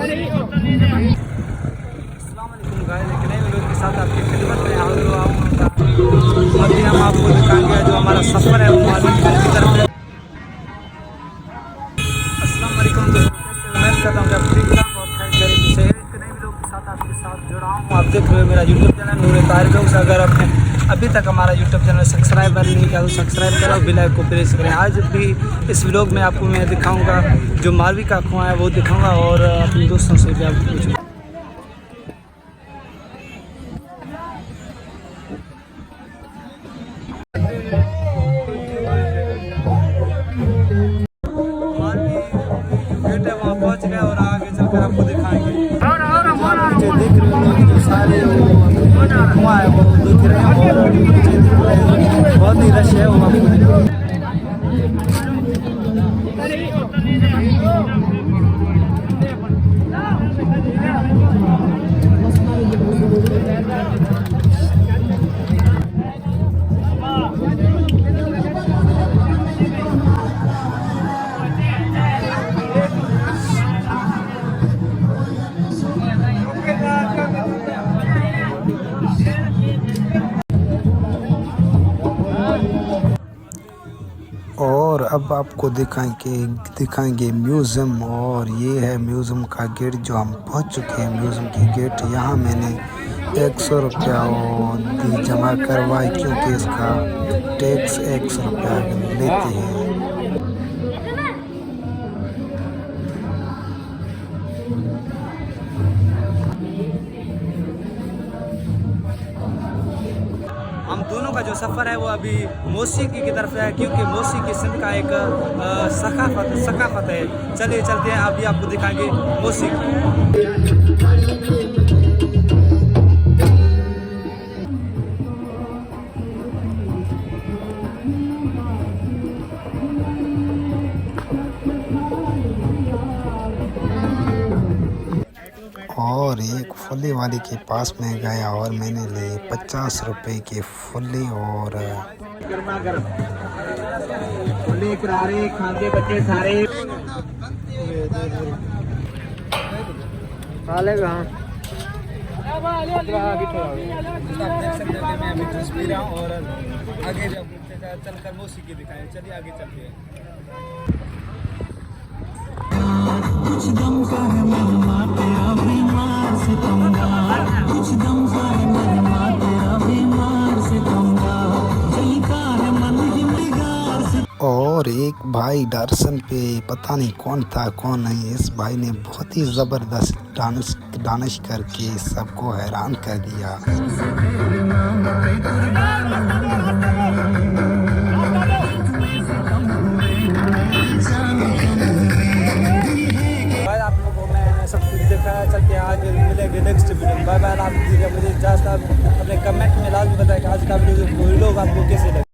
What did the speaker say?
अस्सलामुअलैकुम गाइस, एक नए वीडियो के साथ आपकी खिदमत में हाजिर हुआ हूं। अभी हम आपको दिखाएंगे जो हमारा सफ़र है वो मालूम की तरफ है। अस्सलामुअलैकुम दोस्तों, उम्मीद करता हूँ कि आप ठीक ठाक और खैर खैरियत से हैं। एक नए वीडियो के साथ आपके साथ जुड़ा हूँ। आप देख रहे हो मेरा यूट्यूब चैनल नूर तारिक ब्लॉग्स। अगर आपने अभी तक हमारा यूट्यूब चैनल सब्सक्राइब नहीं किया तो सब्सक्राइब करो, बेल आइकन को प्रेस करें। आज भी इस व्लॉग में आपको मैं दिखाऊंगा जो मालवी का कुआं है वो दिखाऊंगा और अपने दोस्तों से भी आपको पूछूंगा। वहाँ पहुँच गए और आगे चलकर आपको दिखाएंगे। जो देख रहे हो जो सारे कुआं है वो दिख रहे हैं और बहुत ही रश है वो आपको और अब आपको दिखाएंगे म्यूज़ियम। और ये है म्यूज़ियम का गेट जो हम पहुंच चुके हैं। म्यूज़ियम की गेट यहाँ मैंने 100 रुपया जमा करवाए क्योंकि इसका टैक्स 100 रुपया लेते हैं। हम दोनों का जो सफ़र है वो अभी मौसीकी की तरफ है क्योंकि मौसीकी सिंध का एक सकाफत है। चलिए चलते हैं, अभी आपको दिखाएंगे मौसीकी। और एक फुल्ली वाली के पास में गया और मैंने लिए 50 रुपए के फुल्ली और गर्मा गर्म फुल्ली करारे खाते बच्चे सारे खा लेगा। मैं अभी जूस पी रहा हूँ और आगे जब चलकर मौसीकी दिखाएं। चलिए आगे चलते हैं। कुछ दम का है मेहमा तेरा बीमार सितमगा, कुछ दम का है मेहमा तेरा बीमार सितमगा, जलता है मन ही मृगार से। और एक भाई दर्शन पे पता नहीं कौन था कौन नहीं, इस भाई ने बहुत ही ज़बरदस्त डांस करके सबको हैरान कर दिया। सब कुछ देखा है। चलते हैं आगे मिलेंगे नेक्स्ट वीडियो। Bye bye. आप मुझे इजाज़त अपने कमेंट में लाजमी बताएं कि आज का वीडियो आपको कैसे लगा।